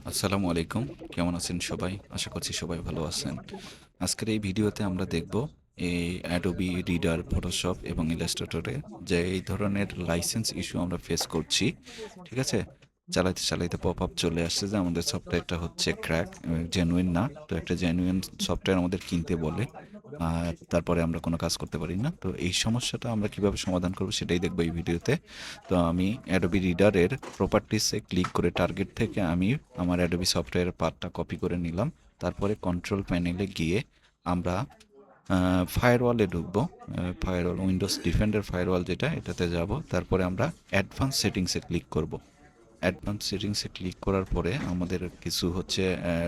আসসালামু আলাইকুম। কেমন আছেন সবাই? আশা করছি সবাই ভালো আছেন। আজকের এই ভিডিওতে আমরা দেখব এই Adobe Reader, Photoshop এবং Illustrator এ যে এই ধরনের লাইসেন্স ইস্যু আমরা ফেস করছি। ঠিক আছে? চালাইতে পপআপ চলে আসছে যে আমাদের সফটওয়্যারটা হচ্ছে ক্র্যাক, জেনুইন না। তো একটা জেনুইন সফটওয়্যার আমাদের কিনতে বলে। আর তারপরে আমরা কোনো কাজ করতে পারি না। তো এই সমস্যাটা আমরা কিভাবে সমাধান করব সেটাই দেখব এই ভিডিওতে। তো আমি Adobe Reader এর প্রপার্টিসে ক্লিক করে টার্গেট থেকে আমি আমার Adobe সফটওয়্যারের পাথটা কপি করে নিলাম। তারপরে কন্ট্রোল প্যানেলে গিয়ে আমরা ফায়ারওয়ালে ঢুকবো। ফায়ারওয়াল উইন্ডোজ ডিফেন্ডার ফায়ারওয়াল যেটা এটাতে যাব। তারপরে আমরা অ্যাডভান্স সেটিংসে ক্লিক করব। অ্যাডভান্স সেটিংসে ক্লিক করার পরে আমাদের কিছু হচ্ছে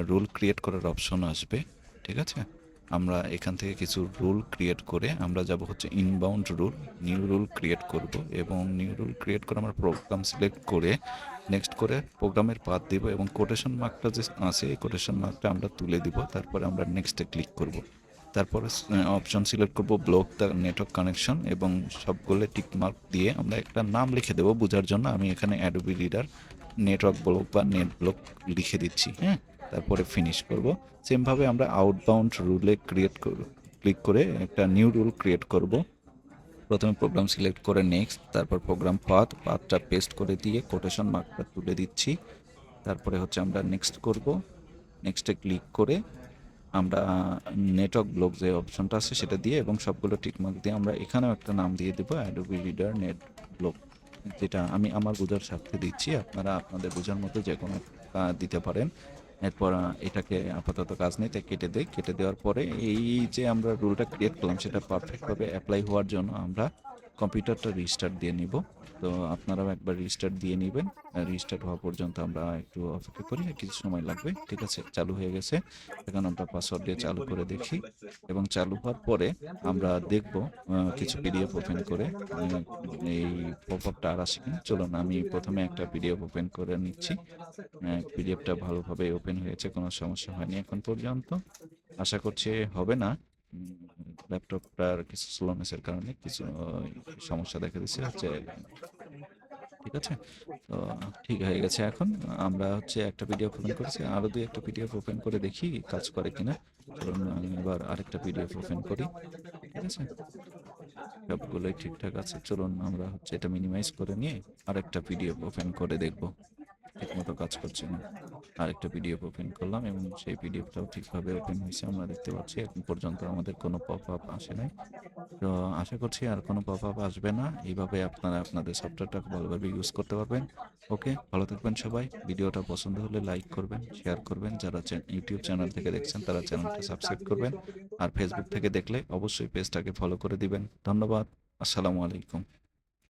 রুল ক্রিয়েট করার অপশন আসবে। ঠিক আছে? আমরা এখান থেকে কিছু রুল ক্রিয়েট করে আমরা যাব হচ্ছে inbound rule, new rule create করব এবং নিউ রুল ক্রিয়েট করে আমরা প্রোগ্রাম সিলেক্ট করে নেক্সট করে প্রোগ্রামের পাথ দিব এবং কোটেশন মার্কটা যে আছে এই কোটেশন মার্কটা আমরা তুলে দিব। তারপরে আমরা নেক্সটে ক্লিক করব। তারপরে অপশন সিলেক্ট করব ব্লক দ্য নেটওয়ার্ক কানেকশন এবং সবগুলো টিক মার্ক দিয়ে আমরা একটা নাম লিখে দেবো বোঝার জন্য। আমি এখানে অ্যাডোবি রিডার নেটওয়ার্ক ব্লক বা নেট ব্লক লিখে দিচ্ছি। হ্যাঁ, তারপরে ফিনিশ করব। সেমভাবে আমরা আউটবাউন্ড রুলে ক্লিক করে একটা নিউ রুল ক্রিয়েট করব। প্রথমে প্রোগ্রাম সিলেক্ট করে নেক্সট, তারপর প্রোগ্রাম পাথটা পেস্ট করে দিয়ে কোটেশন মার্কটা তুলে দিচ্ছি। তারপরে হচ্ছে আমরা নেক্সট করব। নেক্সটে ক্লিক করে আমরা নেটওয়ার্ক ব্লক যে অপশনটা আছে সেটা দিয়ে এবং সবগুলো টিকমার্ক দিয়ে আমরা এখানেও একটা নাম দিয়ে দেবো অ্যাডোবি রিডার নেট ব্লক, যেটা আমি আমার বোঝার স্বার্থে দিচ্ছি। আপনারা আপনাদের বোঝার মতো যে কোনো দিতে পারেন। এরপর এটাকে আপাতত কাজ নেই তাই কেটে দেই। কেটে দেওয়ার পরে এই যে আমরা রুলটা ক্রিয়েট করলাম সেটা পারফেক্টভাবে অ্যাপ্লাই হওয়ার জন্য আমরা কম্পিউটারটা রিস্টার্ট দিয়ে নিব। তো আপনারাও একবার রিস্টার্ট দিয়ে নেবেন। রিস্টার্ট হওয়া পর্যন্ত আমরা একটু অপেক্ষা করি, কিছু সময় লাগবে। ঠিক আছে, চালু হয়ে গেছে। এখন আমরা পাসওয়ার্ড দিয়ে চালু করে দেখি এবং চালু হওয়ার পরে আমরা দেখব কিছু পিডিএফ ওপেন করে এই পপআপটা আর আসে কিনা। চলুন আমি প্রথমে একটা পিডিএফ ওপেন করে নিচ্ছি। পিডিএফটা ভালোভাবে ওপেন হয়েছে, কোনো সমস্যা হয়নি এখন পর্যন্ত। আশা করছি হবে না। ল্যাপটপটার কিছু স্লোনেসের কারণে কিছু সমস্যা দেখা দিচ্ছে হচ্ছে। ঠিক আছে, তো ঠিক হয়ে গেছে। এখন আমরা হচ্ছে একটা পিডিএফ ওপেন করেছি, আরও দুই একটা পিডিএফ ওপেন করে দেখি কাজ করে কিনা। চলুন আমি এবার আরেকটা পিডিএফ ওপেন করি। ঠিক আছে, সবগুলোই ঠিকঠাক আছে। চলুন আমরা হচ্ছে এটা মিনিমাইজ করে নিয়ে আরেকটা পিডিএফ ওপেন করে দেখব ঠিকমতো কাজ করছে না। আরেকটা পিডিএফ ওপেন করলাম এবং সেই পিডিএফটাও ঠিকভাবে ওপেন হয়েছে আমরা দেখতে পাচ্ছি। এখন পর্যন্ত আমাদের কোনো পপআপ আসে নাই। তো আশা করছি আর কোনো পপআপ আসবে না। এইভাবে আপনারা আপনাদের সফটওয়্যারটা ভালোভাবে ইউজ করতে পারবেন। ওকে, ভালো থাকবেন সবাই। ভিডিওটা পছন্দ হলে লাইক করবেন, শেয়ার করবেন। যারা ইউটিউব চ্যানেল থেকে দেখছেন তারা চ্যানেলটা সাবস্ক্রাইব করবেন। আর ফেসবুক থেকে দেখলে অবশ্যই পেজটাকে ফলো করে দিবেন। ধন্যবাদ। আসসালামু আলাইকুম।